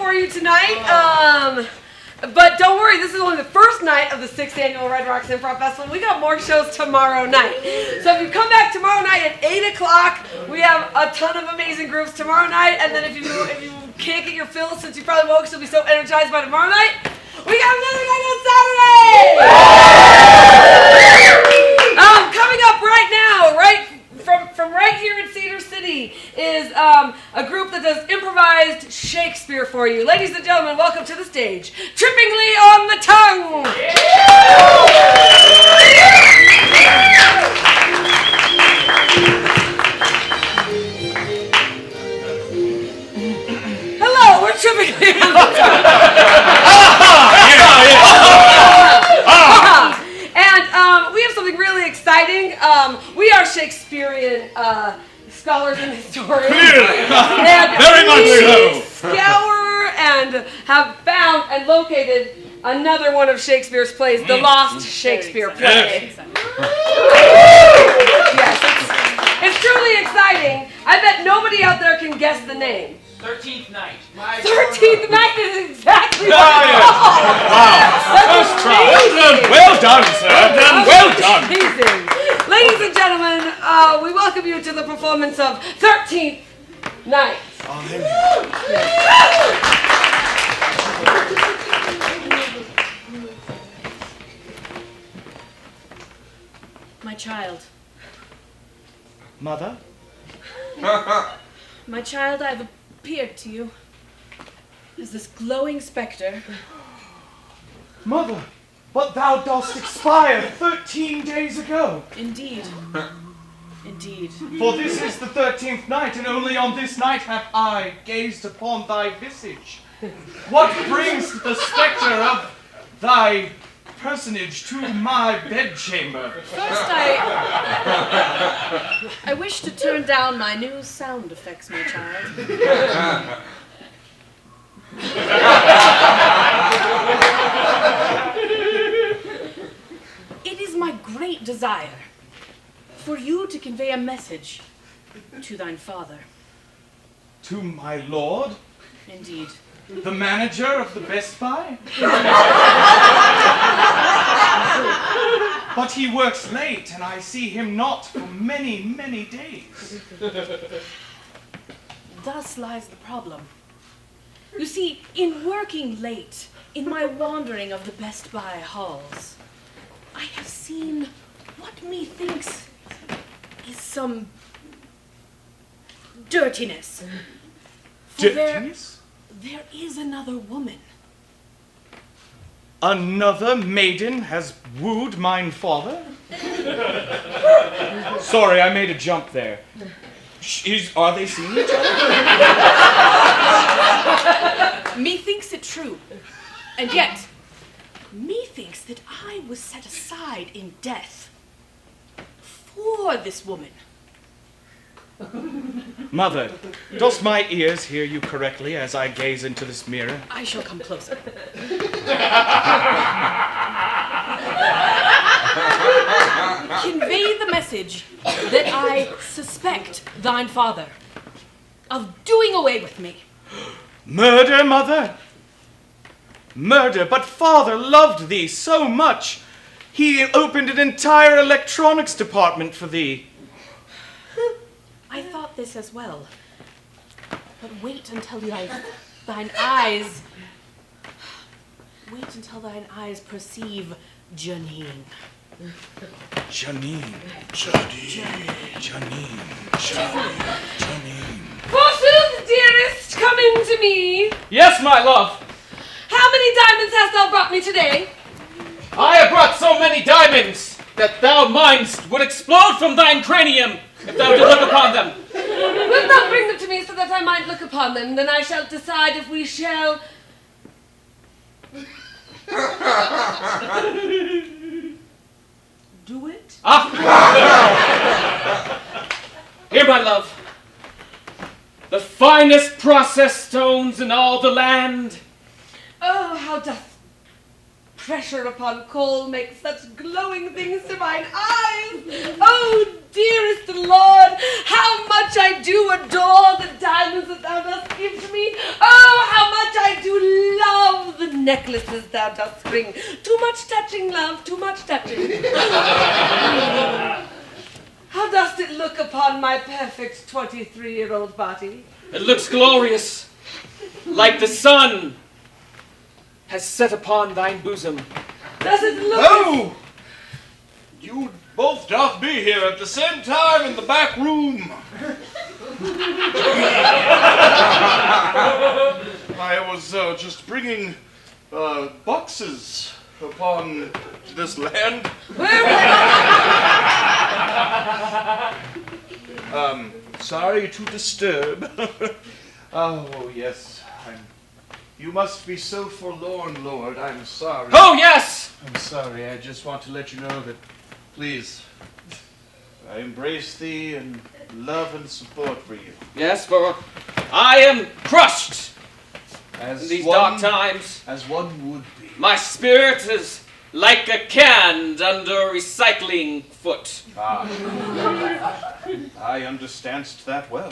for you tonight. But don't worry, this is only the first night of the 6th annual Red Rocks Improv Festival. We got more shows tomorrow night. So if you come back tomorrow night at 8 o'clock, we have a ton of amazing groups tomorrow night. And then if you can't get your fill since you probably woke, so you'll be so energized by tomorrow night, we got another night on Saturday! Coming up right now, from right here in Cedar City, is a group that does improvised Shakespeare for you. Ladies and gentlemen, welcome to the stage, Trippingly on the Tongue! Hello, we're Trippingly on the Tongue! And we have something really exciting. We are Shakespearean scholars and historians. And very much so. Scour and have found and located another one of Shakespeare's plays, the Lost Shakespeare play. Yes, it's truly exciting. I bet nobody out there can guess the name. 13th Night. 13th Night is exactly what it's called. Wow. That's amazing. Well done, sir. Well done. Amazing. Ladies and gentlemen, we welcome you to the performance of 13th Night. My child. Mother? My child, I have appeared to you as this glowing spectre. Mother, but thou dost expire 13 days ago. Indeed. Indeed. For this is the 13th night, and only on this night have I gazed upon thy visage. What brings the spectre of thy personage to my bedchamber? First, I wish to turn down my new sound effects, my child. It is my great desire for you to convey a message to thine father. To my lord? Indeed. The manager of the Best Buy? But he works late, and I see him not for many, many days. Thus lies the problem. You see, in working late, in my wandering of the Best Buy halls, I have seen what methinks is some dirtiness. For Dirtiness? There is another woman. Another maiden has wooed mine father? Sorry, I made a jump there. Are they seeing each other? Methinks it true. And yet, methinks that I was set aside in death for this woman. Mother, dost my ears hear you correctly as I gaze into this mirror? I shall come closer. Convey the message that I suspect thine father of doing away with me. Murder, mother? Murder, but father loved thee so much. He opened an entire electronics department for thee. I thought this as well. But wait until thine eyes perceive Janine. Janine. Forsooth, dearest, come in to me. Yes, my love. How many diamonds hast thou brought me today? I have brought so many diamonds that thou mindst would explode from thine cranium if thou did look upon them. Wilt thou bring them to me so that I might look upon them? Then I shall decide if we shall... do it? Here, my love. The finest processed stones in all the land. Oh, how doth pressure upon coal make such glowing things to mine eyes. Oh, dearest Lord, how much I do adore the diamonds that thou dost give to me. Oh, how much I necklaces thou dost bring. Too much touching, love, too much touching. How dost it look upon my perfect 23-year-old body? It looks glorious, like the sun has set upon thine bosom. Does it look... Oh! You both doth be here at the same time in the back room. I was just bringing boxes upon this land. Sorry to disturb. Oh, yes. You must be so forlorn, Lord. I'm sorry. Oh, yes! I'm sorry. I just want to let you know that, please, I embrace thee and love and support for you. Yes, for I am crushed As in these one, dark times. As one would be. My spirit is like a can under a recycling foot. Ah. I understandst that well.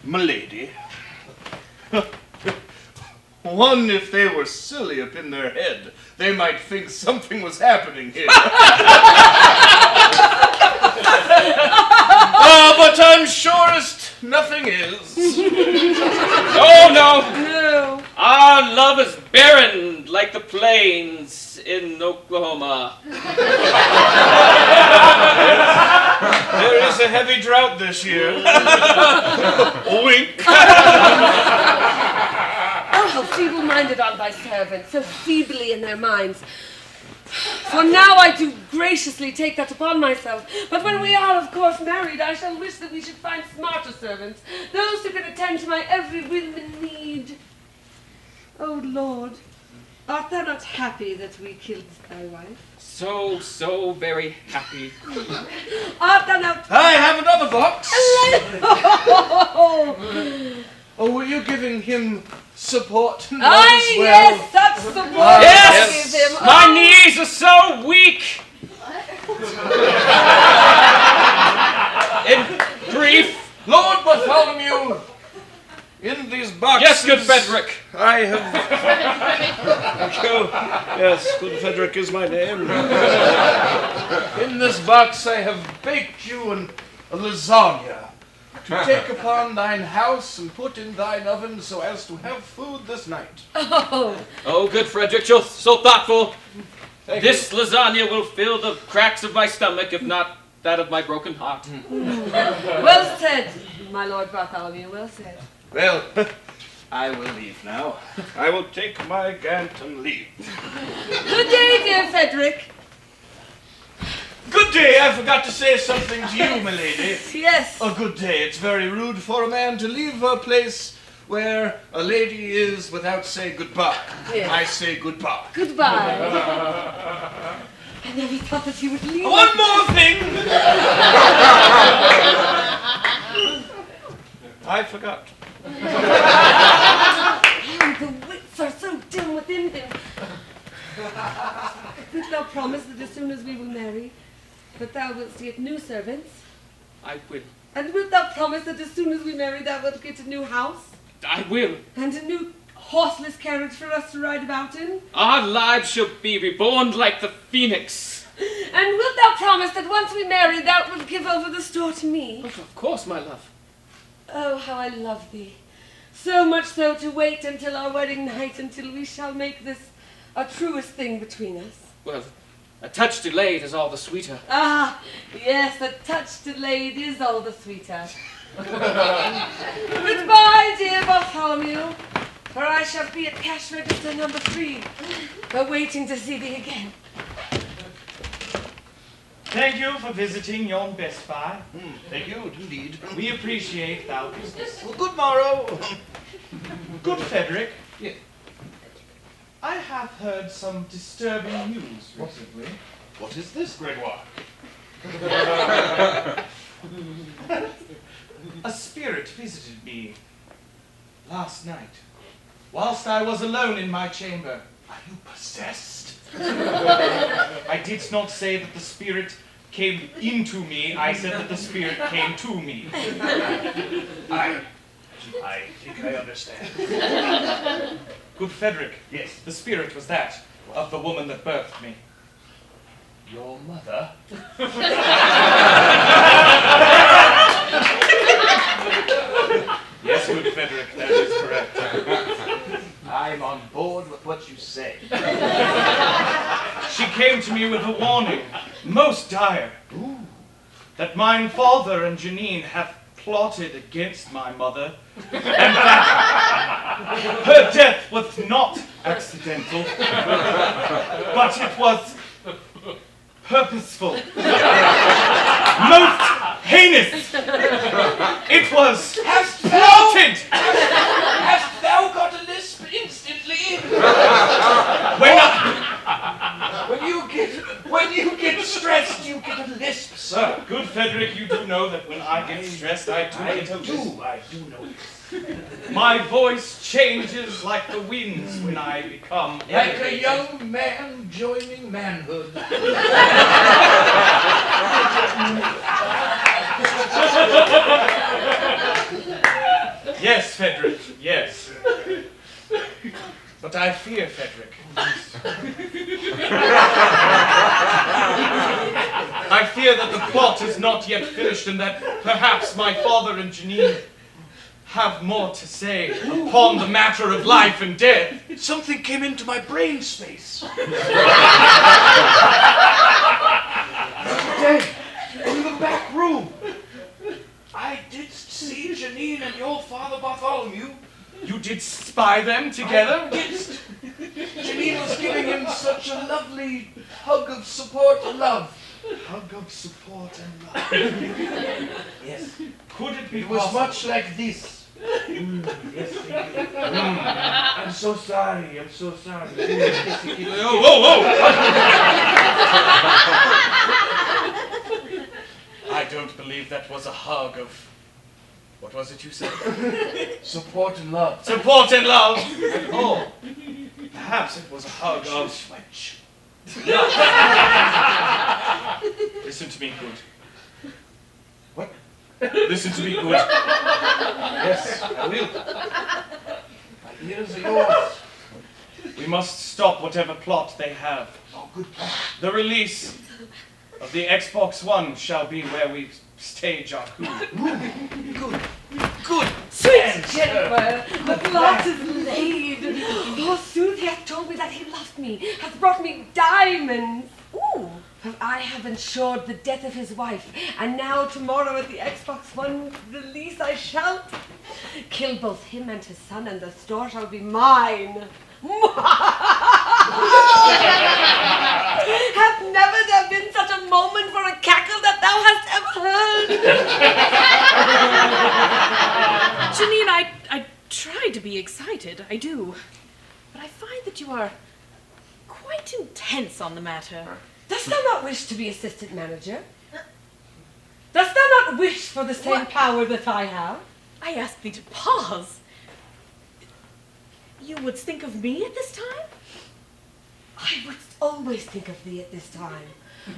Milady. One, if they were silly up in their head, they might think something was happening here. But I'm surest nothing is. Oh, no! No. Our love is barren like the plains in Oklahoma. There is a heavy drought this year. Wink. Oh, how feeble-minded are thy servants, so feebly in their minds. For now I do graciously take that upon myself, but when we are, of course, married, I shall wish that we should find smarter servants, those who can attend to my every whim and need. Oh, Lord, art thou not happy that we killed thy wife? So very happy. Art thou not... I have another box. Oh, Oh, were you giving him support and love ah, as well? yes, such support Yes! I give him. My Oh. knees are so weak. In brief, Lord Bartholomew, in these boxes... yes, good Frederick. I have... Yes, good Frederick is my name. In this box I have baked you a lasagna to take upon thine house and put in thine oven so as to have food this night. Oh, Oh, good Frederick, you're so thoughtful. Thank This lasagna will fill the cracks of my stomach, if not that of my broken heart. well said, my Lord Bartholomew, well said. you. Well, I will leave now. I will take my gant and leave. Good day, dear Frederick. Good day, I forgot to say something to you, milady. Yes. A good day. It's very rude for a man to leave a place where a lady is without saying goodbye. Yes. I say goodbye. Goodbye. I never thought that you would leave. One more thing! I forgot. Oh, the wits are so dim within him. Wilt thou promise that as soon as we will marry, that thou wilt get new servants? I will. And wilt thou promise that as soon as we marry, thou wilt get a new house? I will. And a new horseless carriage for us to ride about in? Our lives shall be reborn like the phoenix. And wilt thou promise that once we marry, thou wilt give over the store to me? Of course, my love. Oh, how I love thee. So much so to wait until our wedding night, until we shall make this a truest thing between us. Well, a touch delayed is all the sweeter. Ah, yes, a touch delayed is all the sweeter. Goodbye, dear Bartholomew, for I shall be at cash register number 3, waiting to see thee again. Thank you for visiting yon Best Buy. Thank you, indeed. We appreciate thou business. Well, good morrow. Good Frederick, Yes. I have heard some disturbing news recently. What is this, Gregoire? A spirit visited me last night, whilst I was alone in my chamber. Are you possessed? I did not say that the spirit came into me, I said that the spirit came to me. I I think I understand. Good Frederick, Yes. the spirit was that of the woman that birthed me. Your mother? Yes, good Frederick, that is correct. I'm on board with what you say. She came to me with a warning, most dire, that mine father and Janine have plotted against my mother, and that her death was not accidental, but it was purposeful, most heinous. It was plotted. Hast thou got a lisp instantly? When you get stressed, you get a lisp, sir. Good Frederick, you do know that when I get stressed, I do get a lisp. I do know this. My voice changes like the winds when I become Like a elevated. young man joining manhood. Yes, Frederick, yes. But I fear, Frederick. I fear that the plot is not yet finished and that perhaps my father and Janine have more to say upon the matter of life and death. Something came into my brain space. Today, in the back room, I did see Janine and your father Bartholomew. You did spy them together? Yes. Janine was giving him such a lovely hug of support and love. Hug of support and love. Yes. Could it be It was possible? much like this. Yes, I'm so sorry. I'm so sorry. Whoa, whoa, whoa! I don't believe that was a hug of... What was it you said? Support and love. Support and love! Oh, perhaps it was a hug of... Switch. Listen to me good. What? Listen to me good. Yes, I will. My ears are yours. We must stop whatever plot they have. Oh, good plan. The release of the Xbox One shall be where we stage our coup. Good. Sweet Jennifer, the plot is laid. Forsooth, he hath told me that he loved me, hath brought me diamonds. Ooh, but I have ensured the death of his wife, and now tomorrow at the Xbox One release I shall kill both him and his son, and the store shall be mine. Hath never there been such a moment for a cackle that thou hast ever heard? Janine, I try to be excited, I do. But I find that you are quite intense on the matter. Dost thou not wish to be assistant manager? Dost thou not wish for the same power that I have? I ask thee to pause. You would think of me at this time? I would always think of thee at this time.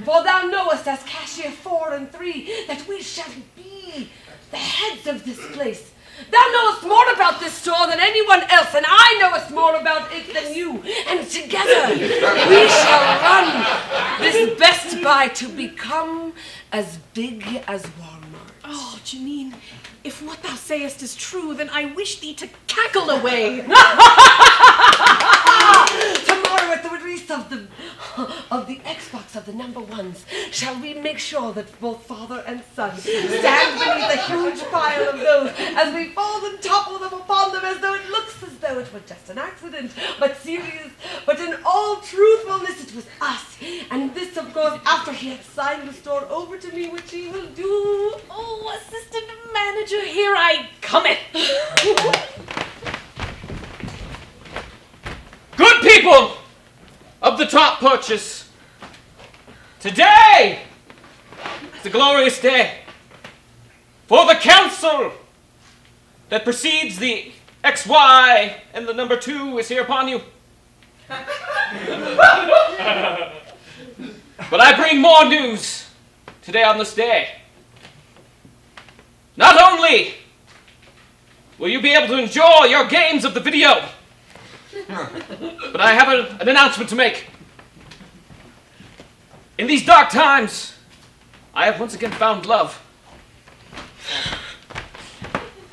For thou knowest, as cashier 4 and 3, that we shall be the heads of this place. Thou knowest more about this store than anyone else, and I knowest more about it than you. And together we shall run this Best Buy to become as big as Walmart. Oh, Janine, if what thou sayest is true, then I wish thee to cackle away. Tomorrow at the release of the Xbox of the number ones, shall we make sure that both father and son stand beneath a huge pile of those as we fold and topple them upon them as though it looks as though it were just an accident, but serious, but in all truthfulness it was us. And this, of course, after he had signed the store over to me, which he will do. Oh, assistant manager, here I cometh. Good people of the top purchase, today is a glorious day, for the council that precedes the XY and the number 2 is here upon you. But I bring more news today on this day. Not only will you be able to enjoy your games of the video. But I have an announcement to make. In these dark times, I have once again found love.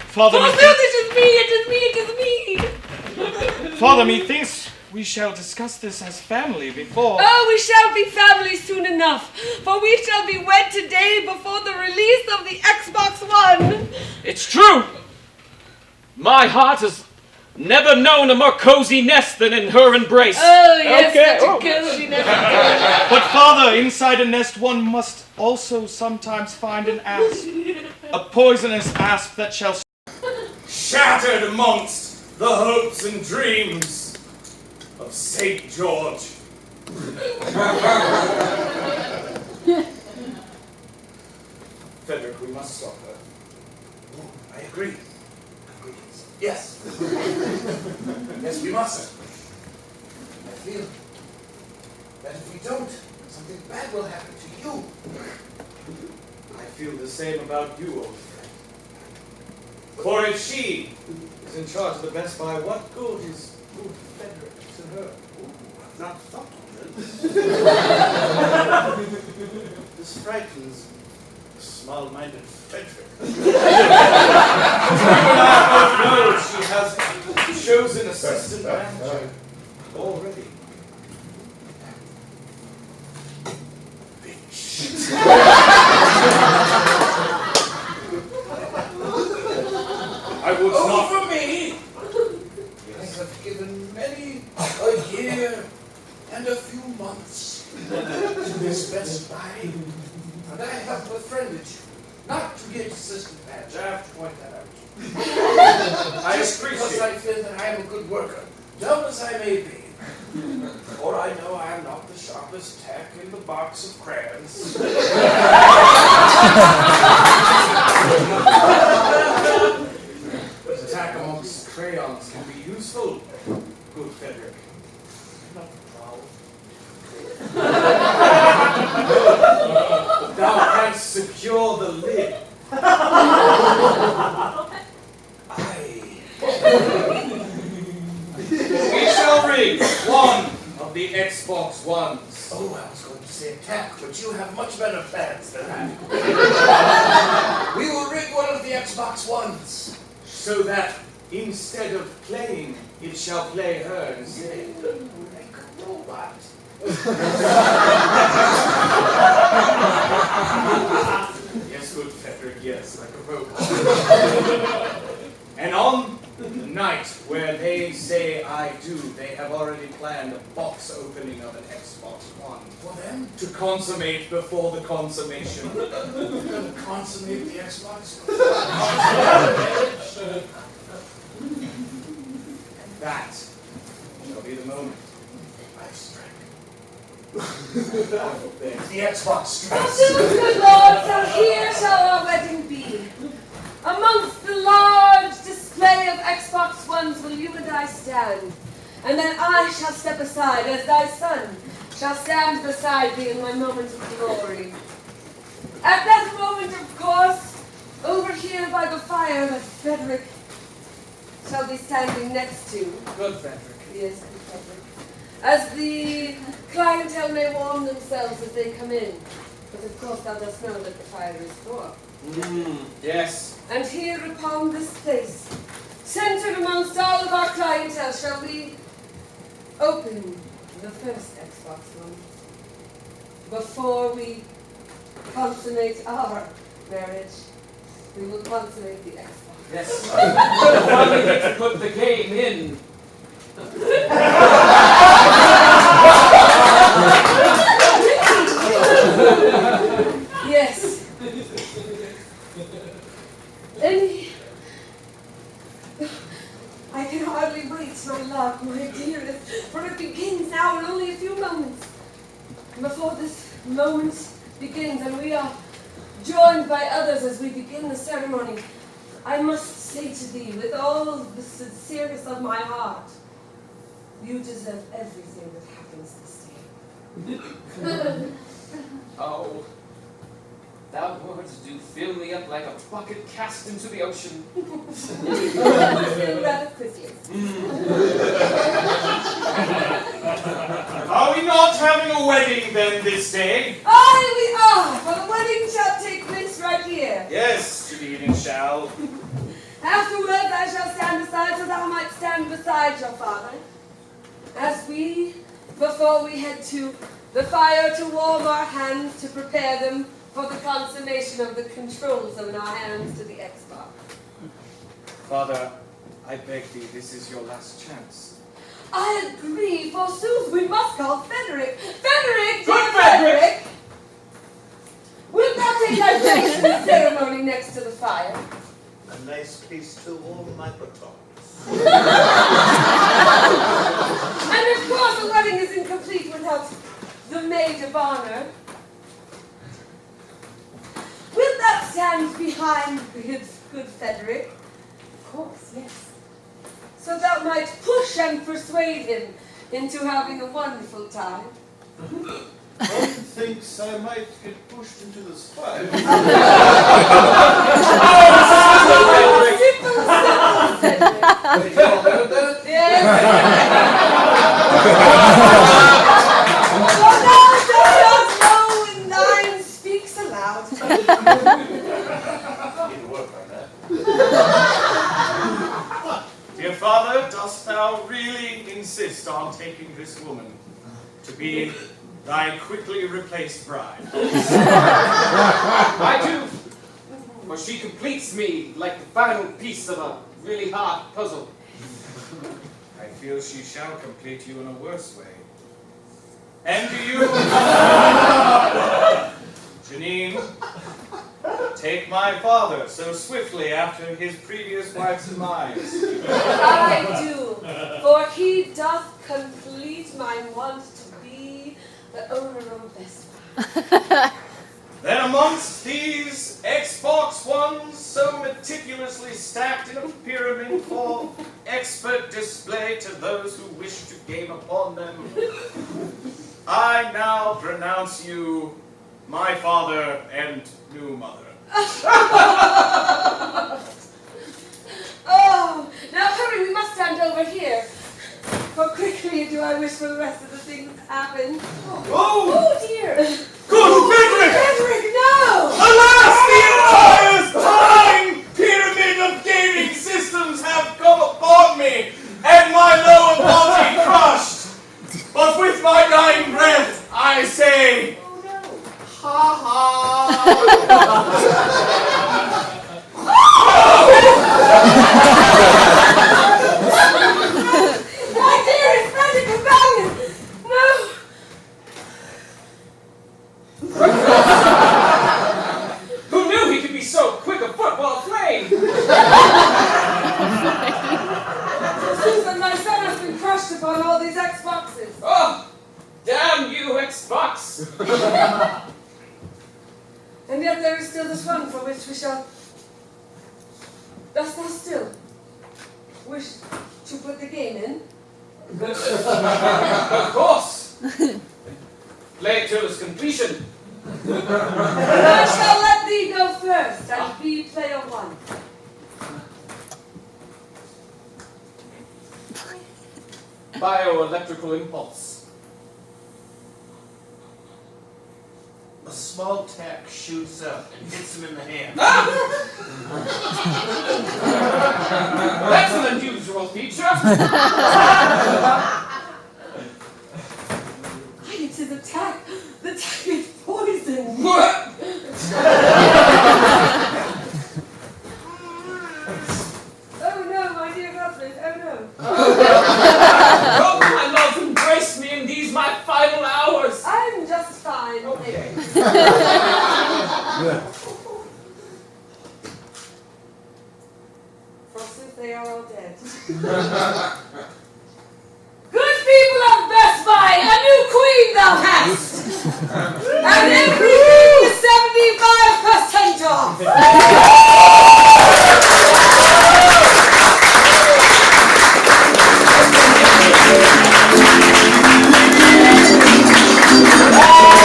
Father, Oh, no, it is me. Father, methinks we shall discuss this as family before. Oh, we shall be family soon enough, for we shall be wed today before the release of the Xbox One. It's true. My heart has never known a more cozy nest than in her embrace. Oh, yes, Okay, such oh. a cozy nest. But Father, inside a nest one must also sometimes find an asp. A poisonous asp that shall Shattered amongst the hopes and dreams of St. George. Frederick, we must stop her. Oh, I agree. Yes. Yes, we must. I feel that if we don't, something bad will happen to you. I feel the same about you, old friend. For if she is in charge of the Best Buy, what good is good Frederick to her? I've not thought of this. This frightens small-minded Frederick. No, she has chosen assistant manager already. I would not. For me, I have given many a year and a few months to this Best Buy, and I have befriended you, not to get assistant manager. I have to point that out. Just because I feel that I am a good worker, dumb as I may be. For I know I am not the sharpest tack in the box of crayons. But attack amongst crayons can be useful, good Frederick. Not proud. Thou canst secure the lid. We shall rig one of the Xbox Ones. Oh, I was going to say attack, but you have much better plans than that. We will rig one of the Xbox Ones. So that instead of playing, it shall play her instead. Like a robot. Yes, good Frederick, yes, like a robot. And on the night where they say I do, they have already planned a box opening of an Xbox One. For them To consummate before the consummation. to consummate the Xbox. That shall be the moment. I strike. Wonderful thing. The Xbox strikes. Good lords, so here shall our wedding be. Amongst the large display of Xbox Ones will you and I stand, and then I shall step aside as thy son shall stand beside thee in my moment of glory. At that moment, of course, over here by the fire that Frederick shall be standing next to. Good Frederick. Yes, good Frederick. As the clientele may warm themselves as they come in. But of course thou dost know that the fire is for. Yes. And here upon this place, centered amongst all of our clientele, shall we open the first Xbox One. Before we consummate our marriage, we will consummate the Xbox. Yes. Finally get to put the game in. Yes. I can hardly wait, my love, my dearest, for it begins now in only a few moments. Before this moment begins and we are joined by others as we begin the ceremony, I must say to thee, with all the sincereness of my heart, you deserve everything that happens this day. Oh, Thou words do fill me up like a bucket cast into the ocean. Rather quickly. Are we not having a wedding then this day? Aye, we are, for the wedding shall take place right here. Yes, to be it shall. Afterwards I shall stand aside so thou might stand beside your father. As we, before we head to the fire to warm our hands to prepare them for the consummation of the controls of our hands to the Xbox. Father, I beg thee, this is your last chance. I agree, forsooth, we must call Frederick. Frederick, Good dear Frederick! Frederick! Wilt thou take thy place in the ceremony next to the fire? A nice piece to warm my buttocks. And of course the wedding is incomplete without the maid of honor. Wilt thou stand behind good Frederick? Of course, yes. So thou might push and persuade him into having a wonderful time. One thinks I might get pushed into the spine. Simple, Frederick. Yes. So thou dost know when thine speaks aloud. Need to work on that. Dear father, dost thou really insist on taking this woman to be thy quickly replaced bride? I do, for she completes me like the final piece of a really hard puzzle. I feel she shall complete you in a worse way. And do you, Janine, take my father so swiftly after his previous wife's demise? I do, for he doth complete my want to be the owner of a Best Buy. Then amongst these Xbox Ones so meticulously stacked in a pyramid for expert display to those who wish to game upon them, I now pronounce you my father and new mother. Oh, now hurry, we must stand over here. For quickly do I wish for the rest of the things to happen. Oh! Oh dear! Good Frederick! Frederick, no! Alas, the entire time pyramid of gaming systems have come upon me, and my lower body crushed. But with my dying breath, I say, Oh no! ha ha. My dearest Frederick companion! No! Who knew he could be so quick of foot while playing? Susan, my son has been crushed upon all these Xboxes. Oh, damn you, Xbox! And yet there is still this one for which we shall... Dost thou still wish to put the game in? Of course! Play it to its completion. I shall let thee go first and be player one. Bioelectrical impulse. A small tack shoots up and hits him in the hand. That's an unusual feature. It is attack. The attack is poison. What? Oh no, my dear husband. Oh no. Oh, my love, embrace me in these my final hours. I'm just fine. Okay. Forsooth, they are all dead. Good people of Best Buy, a new queen thou hast! And